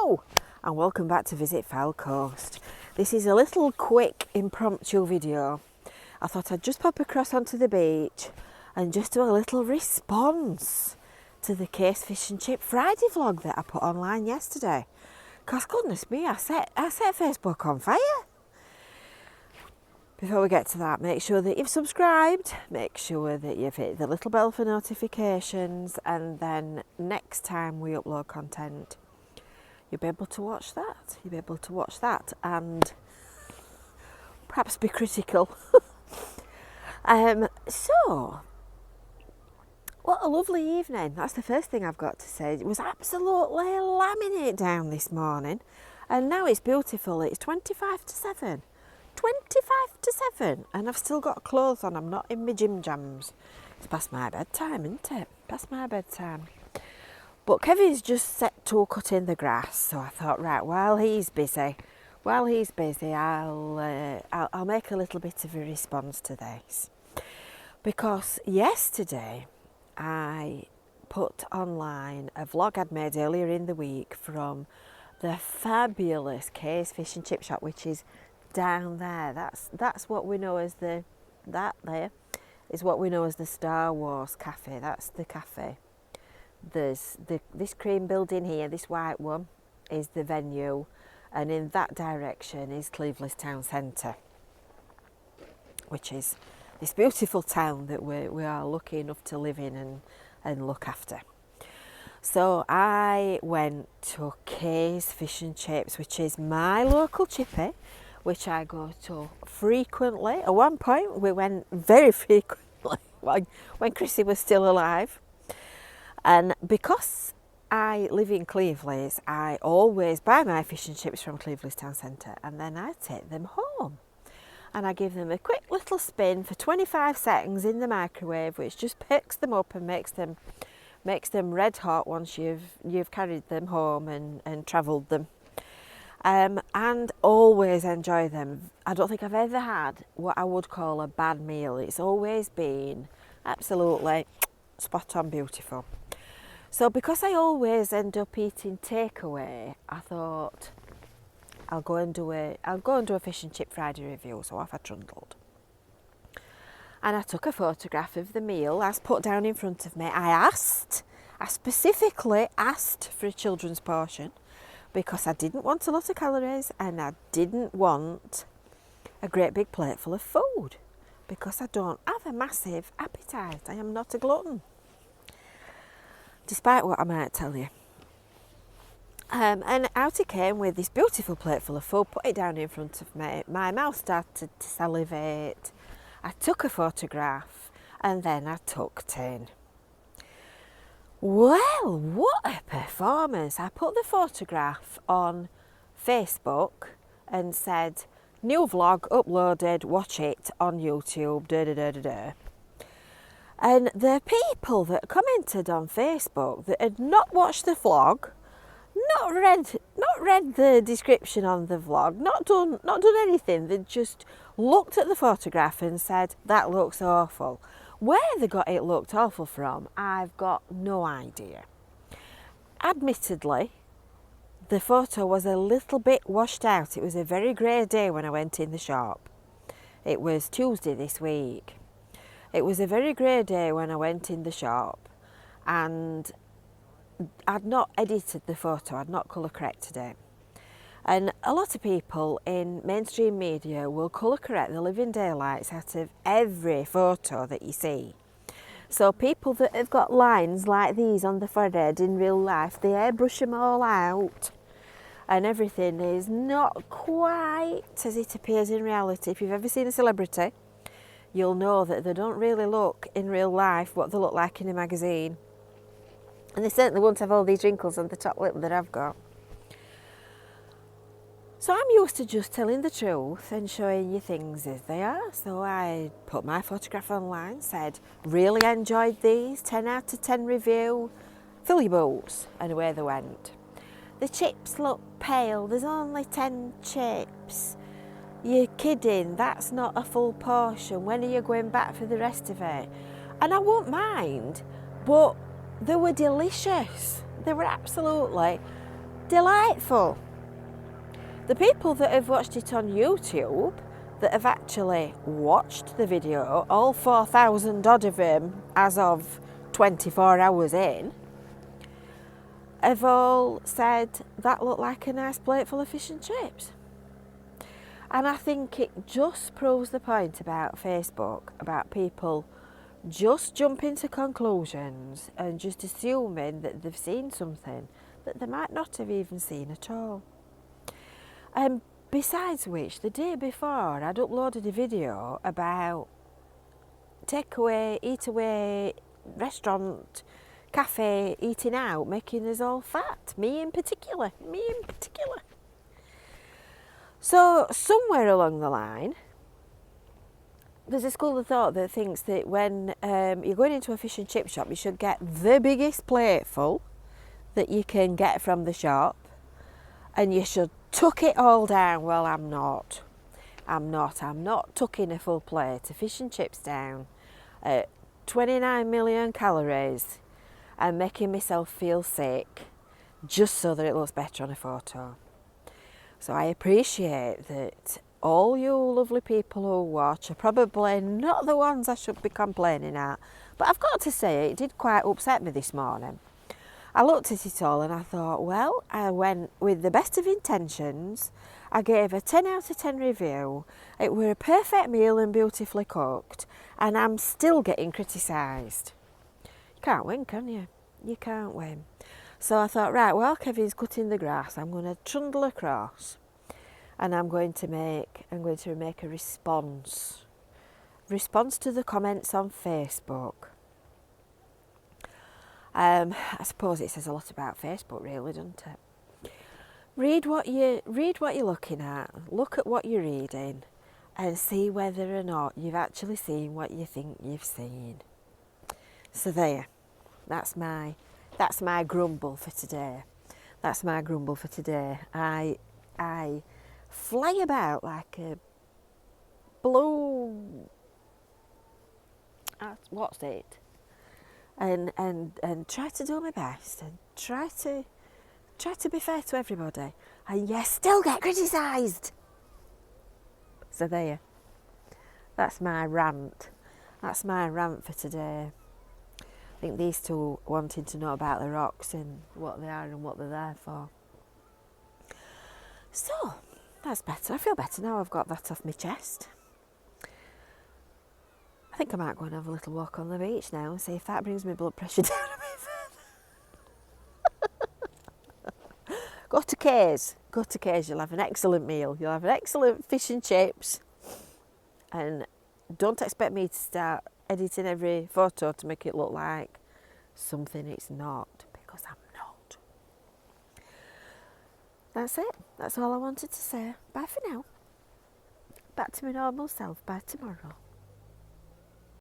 Hello and welcome back to Visit Fowl Coast. This is a little quick impromptu video. I thought I'd just pop across onto the beach and just do a little response to the Case Fish and Chip Friday vlog that I put online yesterday. Cause goodness me, I set Facebook on fire. Before we get to that, make sure that you've subscribed, make sure that you've hit the little bell for notifications, and then next time we upload content, you'll be able to watch that. You'll be able to watch that and perhaps be critical. So, what a lovely evening. That's the first thing I've got to say. It was absolutely laminate down this morning, and now it's beautiful. It's 25 to 7. 25 to 7, and I've still got clothes on. I'm not in my gym jams. It's past my bedtime, isn't it? Past my bedtime. But Kevin's just set to cutting the grass, so I thought, right, while he's busy, I'll make a little bit of a response to this. Because yesterday I put online a vlog I'd made earlier in the week from the fabulous Case Fish and Chip shop, which is down there. That's what we know as the Star Wars cafe. That's the cafe. There's this cream building here, this white one, is the venue, and in that direction is Cleveland's town centre, which is this beautiful town that we are lucky enough to live in and look after. So I went to Case Fish and Chips, which is my local chippy, which I go to frequently. At one point we went very frequently when Chrissy was still alive. And because I live in Cleveland, I always buy my fish and chips from Cleveland's town centre, and then I take them home. And I give them a quick little spin for 25 seconds in the microwave, which just picks them up and makes them red hot once you've carried them home and travelled them. And always enjoy them. I don't think I've ever had what I would call a bad meal. It's always been absolutely spot on beautiful. So because I always end up eating takeaway, I thought I'll go and do a fish and chip Friday review. So off I trundled. And I took a photograph of the meal as put down in front of me. I specifically asked for a children's portion, because I didn't want a lot of calories and I didn't want a great big plate full of food, because I don't have a massive appetite. I am not a glutton, despite what I might tell you. And out it came with this beautiful plate full of food, put it down in front of me. My mouth started to salivate. I took a photograph and then I tucked in. Well, what a performance. I put the photograph on Facebook and said, new vlog uploaded, watch it on YouTube, And the people that commented on Facebook that had not watched the vlog, not read the description on the vlog, not done anything, they just looked at the photograph and said, that looks awful. Where they got it looked awful from, I've got no idea. Admittedly, the photo was a little bit washed out. It was a very grey day when I went in the shop. It was Tuesday this week. It was a very grey day when I went in the shop, and I'd not edited the photo, I'd not colour corrected it. And a lot of people in mainstream media will colour correct the living daylights out of every photo that you see. So people that have got lines like these on the forehead in real life, they airbrush them all out, and everything is not quite as it appears in reality. If you've ever seen a celebrity, you'll know that they don't really look in real life what they look like in a magazine. And they certainly won't have all these wrinkles on the top lip that I've got. So I'm used to just telling the truth and showing you things as they are. So I put my photograph online, said, really enjoyed these, 10 out of 10 review, fill your boots, and away they went. The chips look pale, there's only 10 chips. You're kidding, that's not a full portion. When are you going back for the rest of it? And I won't mind, but they were delicious. They were absolutely delightful. The people that have watched it on YouTube, that have actually watched the video, all 4,000 odd of them as of 24 hours in, have all said that looked like a nice plate full of fish and chips. And I think it just proves the point about Facebook, about people just jumping to conclusions and just assuming that they've seen something that they might not have even seen at all. Besides which, the day before I'd uploaded a video about takeaway, eat away, restaurant, cafe, eating out, making us all fat. Me in particular. So somewhere along the line, there's a school of thought that thinks that when you're going into a fish and chip shop, you should get the biggest plateful that you can get from the shop, and you should tuck it all down. Well, I'm not tucking a full plate of fish and chips down at 29 million calories and making myself feel sick just so that it looks better on a photo. So I appreciate that all you lovely people who watch are probably not the ones I should be complaining at, but I've got to say it did quite upset me this morning. I looked at it all and I thought, well, I went with the best of intentions. I gave a 10 out of 10 review. It were a perfect meal and beautifully cooked, and I'm still getting criticised. You can't win, can you? You can't win. So I thought, right, while Kevin's cutting the grass, I'm going to trundle across and I'm going to make a response to the comments on Facebook. I suppose it says a lot about Facebook, really, doesn't it? Read what you're looking at, look at what you're reading, and see whether or not you've actually seen what you think you've seen. So there, that's my grumble for today. I fly about like a blue. What's it? And try to do my best and try to be fair to everybody, and yes, still get criticised. So there, that's my rant for today. I think these two wanting to know about the rocks and what they are and what they're there for. So that's better. I feel better now I've got that off my chest. I think I might go and have a little walk on the beach now and see if that brings my blood pressure down a bit further. Go to Kay's, you'll have an excellent meal. You'll have an excellent fish and chips. And don't expect me to start editing every photo to make it look like something it's not, because I'm not. That's it. That's all I wanted to say. Bye for now. Back to my normal self by tomorrow.